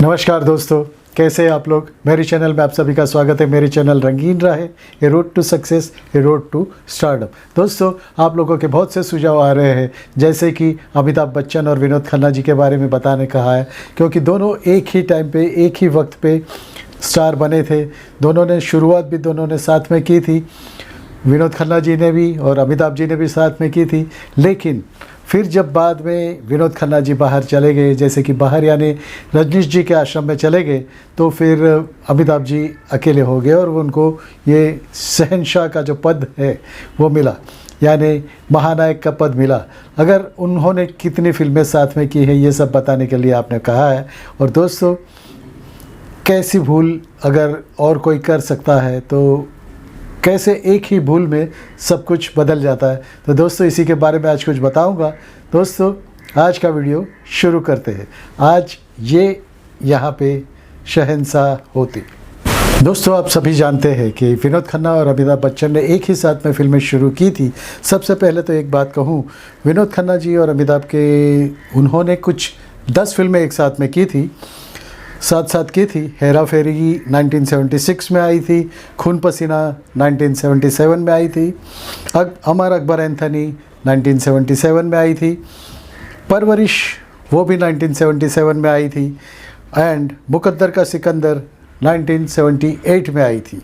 नमस्कार दोस्तों, कैसे हैं आप लोग। मेरे चैनल में आप सभी का स्वागत है। मेरे channel Rangeen Raahein, a road to success, a road to stardom. दोस्तों, आप लोगों के बहुत से सुझाव आ रहे हैं, जैसे कि अमिताभ बच्चन और विनोद खन्ना जी के बारे में बताने कहा है, क्योंकि दोनों एक ही टाइम पे, एक ही वक्त पे स्टार बने थे। दोनों ने शुरुआत भी दोनों ने साथ में की थी, विनोद खन्ना जी ने भी और अमिताभ जी ने भी साथ में की थी। लेकिन फिर जब बाद में विनोद खन्ना जी बाहर चले गए, जैसे कि बाहर यानी रजनीश जी के आश्रम में चले गए, तो फिर अमिताभ जी अकेले हो गए और उनको ये शहंशाह का जो पद है वो मिला, यानी महानायक का पद मिला। अगर उन्होंने कितनी फिल्में साथ में की है, ये सब बताने के लिए आपने कहा है। और दोस्तों, कैसी भूल अगर और कोई कर सकता है, तो कैसे एक ही भूल में सब कुछ बदल जाता है। तो दोस्तों, इसी के बारे में आज कुछ बताऊंगा। दोस्तों, आज का वीडियो शुरू करते हैं। आज ये यहाँ पे शहंशाह होती। दोस्तों, आप सभी जानते हैं कि विनोद खन्ना और अमिताभ बच्चन ने एक ही साथ में फिल्में शुरू की थी। सबसे पहले तो एक बात कहूँ, विनोद खन्ना जी और अमिताभ के उन्होंने कुछ 10 फिल्में एक साथ में की थी, साथ की थी। हेरा फेरी 1976 में आई थी, खून पसीना 1977 में आई थी, अमर अकबर एंथनी 1977 में आई थी, परवरिश वो भी 1977 में आई थी, एंड मुकद्दर का सिकंदर 1978 में आई थी।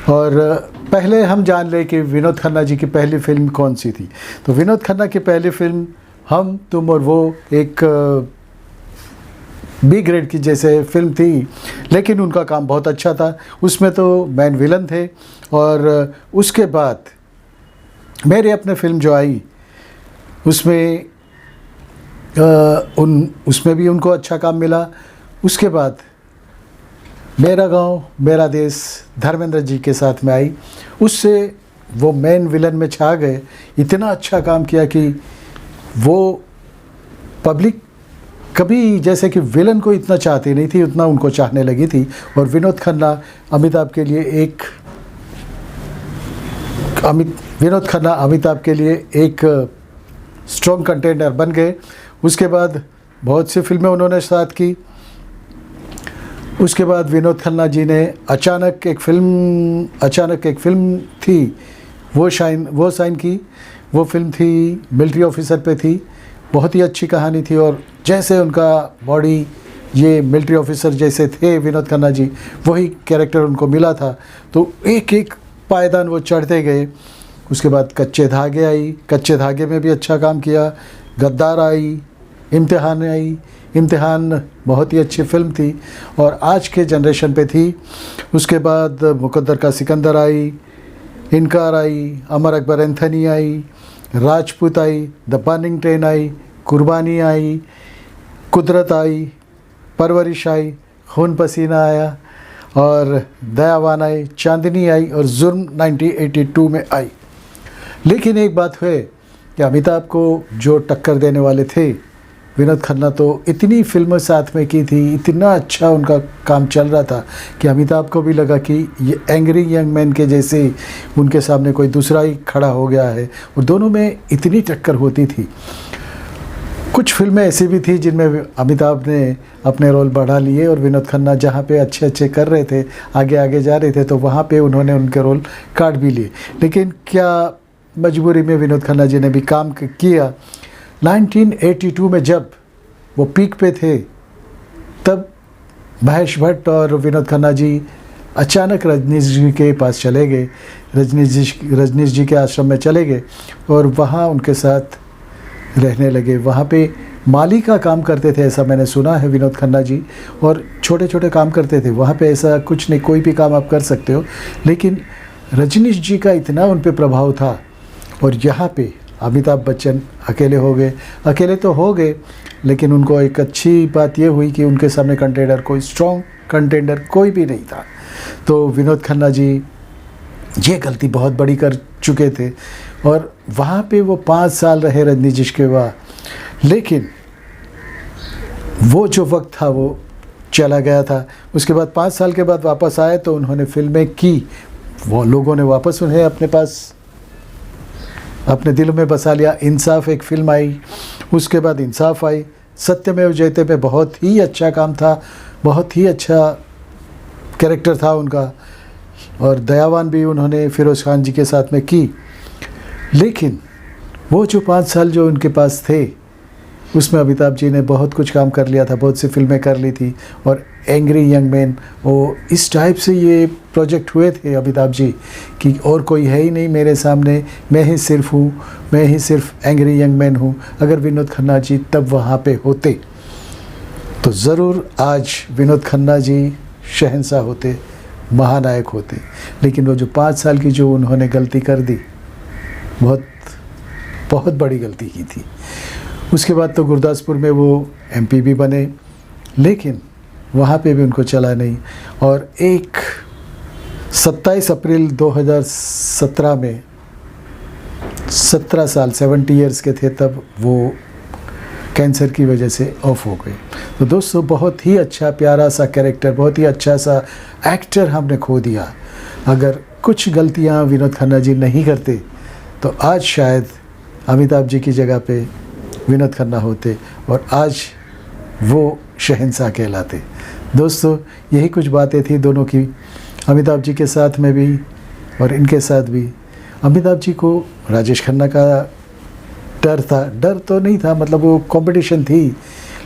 और पहले हम जान लें कि विनोद खन्ना जी की पहली फिल्म कौन सी थी। तो विनोद खन्ना की पहली फिल्म हम तुम और वो एक बी ग्रेड की जैसे फिल्म थी, लेकिन उनका काम बहुत अच्छा था। उसमें तो मैन विलन थे। और उसके बाद मेरे अपने फिल्म जो आई, उसमें उसमें भी उनको अच्छा काम मिला। उसके बाद मेरा गांव मेरा देश धर्मेंद्र जी के साथ में आई, उससे वो मेन विलन में छा गए। इतना अच्छा काम किया कि वो पब्लिक कभी जैसे कि विलन को इतना चाहती नहीं थी, उतना उनको चाहने लगी थी। और विनोद खन्ना अमिताभ के लिए एक स्ट्रॉन्ग कंटेंडर बन गए। उसके बाद बहुत सी फिल्में उन्होंने साथ की। उसके बाद विनोद खन्ना जी ने अचानक एक फिल्म थी, वो साइन की। वो फिल्म थी मिलिट्री ऑफिसर पे थी। बहुत ही अच्छी कहानी थी, और जैसे उनका बॉडी ये मिलिट्री ऑफिसर जैसे थे विनोद खन्ना जी, वही कैरेक्टर उनको मिला था। तो एक एक पायदान वो चढ़ते गए। उसके बाद कच्चे धागे आई, कच्चे धागे में भी अच्छा काम किया। गद्दार आई, इम्तिहान बहुत ही अच्छी फिल्म थी और आज के जनरेशन पे थी। उसके बाद मुकद्दर का सिकंदर आई, इनकार आई, अमर अकबर एंथनी आई, राजपूत आई, द बर्निंग ट्रेन आई, कुर्बानी आई, कुदरत आई, परवरिश आई, खून पसीना आया, और दयावान आई, चांदनी आई, और जुर्म 1982 में आई। लेकिन एक बात है कि अमिताभ को जो टक्कर देने वाले थे, विनोद खन्ना तो इतनी फिल्में साथ में की थी, इतना अच्छा उनका काम चल रहा था कि अमिताभ को भी लगा कि ये एंग्री यंग मैन के जैसे उनके सामने कोई दूसरा ही खड़ा हो गया है। और दोनों में इतनी टक्कर होती थी। कुछ फिल्में ऐसी भी थी जिनमें अमिताभ ने अपने रोल बढ़ा लिए, और विनोद खन्ना जहाँ पे अच्छे कर रहे थे, आगे जा रहे थे, तो वहाँ पे उन्होंने उनके रोल काट भी लिए। लेकिन क्या मजबूरी में विनोद खन्ना जी ने भी काम किया। 1982 में जब वो पीक पे थे, तब महेश भट्ट और विनोद खन्ना जी अचानक रजनीश जी के पास चले गए, रजनीश जी के आश्रम में चले गए, और वहाँ उनके साथ रहने लगे। वहाँ पे माली का काम करते थे, ऐसा मैंने सुना है विनोद खन्ना जी, और छोटे काम करते थे। वहाँ पे ऐसा कुछ नहीं, कोई भी काम आप कर सकते हो। लेकिन रजनीश जी का इतना उन पे प्रभाव था। और यहाँ पे अमिताभ बच्चन अकेले तो हो गए, लेकिन उनको एक अच्छी बात ये हुई कि उनके सामने स्ट्रॉन्ग कंटेंडर कोई भी नहीं था। तो विनोद खन्ना जी ये गलती बहुत बड़ी कर चुके थे, और वहाँ पे वो 5 साल रहे रजनीश जी के बाद। लेकिन वो जो वक्त था वो चला गया था। उसके बाद 5 साल के बाद वापस आए तो उन्होंने फिल्में की, वो लोगों ने वापस उन्हें अपने पास अपने दिल में बसा लिया। इंसाफ एक फ़िल्म आई, उसके बाद इंसाफ आई, सत्यमेव जयते में बहुत ही अच्छा काम था, बहुत ही अच्छा कैरेक्टर था उनका, और दयावान भी उन्होंने फिरोज़ खान जी के साथ में की। लेकिन वो जो 5 साल जो उनके पास थे, उसमें अमिताभ जी ने बहुत कुछ काम कर लिया था, बहुत सी फिल्में कर ली थी। और एंग्री यंग मैन, वो इस टाइप से ये प्रोजेक्ट हुए थे अमिताभ जी कि और कोई है ही नहीं मेरे सामने, मैं ही सिर्फ हूँ, मैं ही सिर्फ एंग्री यंग मैन हूँ। अगर विनोद खन्ना जी तब वहाँ पे होते तो ज़रूर आज विनोद खन्ना जी शहंशाह होते, महानायक होते। लेकिन वो जो 5 साल की जो उन्होंने गलती कर दी, बहुत बड़ी गलती की थी। उसके बाद तो गुरदासपुर में वो एमपी भी बने, लेकिन वहाँ पे भी उनको चला नहीं। और एक 27 अप्रैल 2017 में 17 साल 70 इयर्स के थे, तब वो कैंसर की वजह से ऑफ हो गए। तो दोस्तों, बहुत ही अच्छा प्यारा सा कैरेक्टर, बहुत ही अच्छा सा एक्टर हमने खो दिया। अगर कुछ गलतियाँ विनोद खन्ना जी नहीं करते तो आज शायद अमिताभ जी की जगह पे विनोद खन्ना होते और आज वो शहंशाह कहलाते। दोस्तों, यही कुछ बातें थी दोनों की, अमिताभ जी के साथ में भी और इनके साथ भी। अमिताभ जी को राजेश खन्ना का डर तो नहीं था, मतलब वो कंपटीशन थी,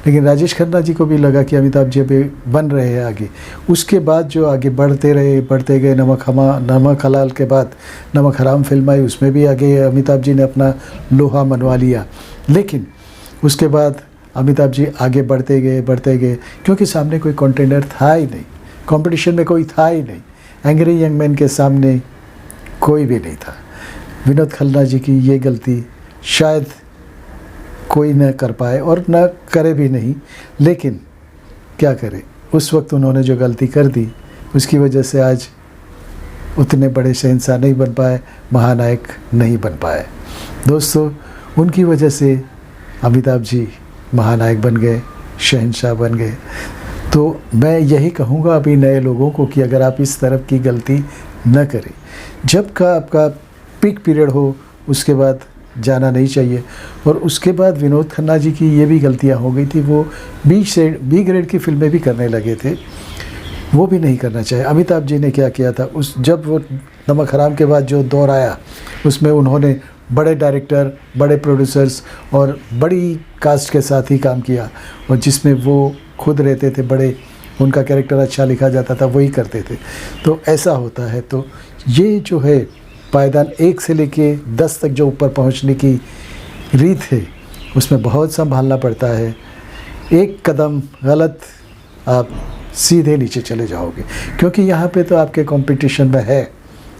लेकिन राजेश खन्ना जी को भी लगा कि अमिताभ जी अभी बन रहे हैं आगे। उसके बाद जो आगे बढ़ते गए, नमक हलाल के बाद नमक हराम फिल्म आई, उसमें भी आगे अमिताभ जी ने अपना लोहा मनवा लिया। लेकिन उसके बाद अमिताभ जी आगे बढ़ते गए क्योंकि सामने कोई कंटेंडर था ही नहीं, कंपटीशन में कोई था ही नहीं। एंग्री यंग मैन के सामने कोई भी नहीं था। विनोद खन्ना जी की ये गलती शायद कोई न कर पाए और न करे भी नहीं, लेकिन क्या करे, उस वक्त उन्होंने जो गलती कर दी उसकी वजह से आज उतने बड़े शहंशाह नहीं बन पाए, महानायक नहीं बन पाए। दोस्तों, उनकी वजह से अमिताभ जी महानायक बन गए, शहंशाह बन गए। तो मैं यही कहूँगा अभी नए लोगों को कि अगर आप इस तरफ की गलती न करें, जब का आपका पीक पीरियड हो उसके बाद जाना नहीं चाहिए। और उसके बाद विनोद खन्ना जी की ये भी गलतियाँ हो गई थी, वो बी ग्रेड की फिल्में भी करने लगे थे, वो भी नहीं करना चाहिए। अमिताभ जी ने क्या किया था, जब वो नमक हराम के बाद जो दौर आया, उसमें उन्होंने बड़े डायरेक्टर, बड़े प्रोड्यूसर्स और बड़ी कास्ट के साथ ही काम किया, और जिसमें वो खुद रहते थे, बड़े उनका कैरेक्टर अच्छा लिखा जाता था, वही करते थे। तो ऐसा होता है। तो ये जो है पायदान 1 से लेके 10 तक जो ऊपर पहुंचने की रीत है, उसमें बहुत संभालना पड़ता है। एक कदम गलत, आप सीधे नीचे चले जाओगे, क्योंकि यहाँ पे तो आपके कंपटीशन में है,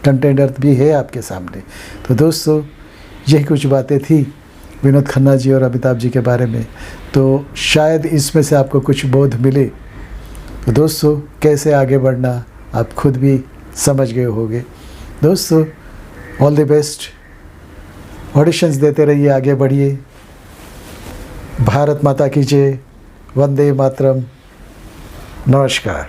कंटेंडर भी है आपके सामने। तो दोस्तों, यही कुछ बातें थी विनोद खन्ना जी और अमिताभ जी के बारे में। तो शायद इसमें से आपको कुछ बोध मिले। तो दोस्तों, कैसे आगे बढ़ना आप खुद भी समझ गए होंगे। दोस्तों, ऑल द बेस्ट, ऑडिशंस देते रहिए, आगे बढ़िए। भारत माता की जय, वंदे मातरम, नमस्कार।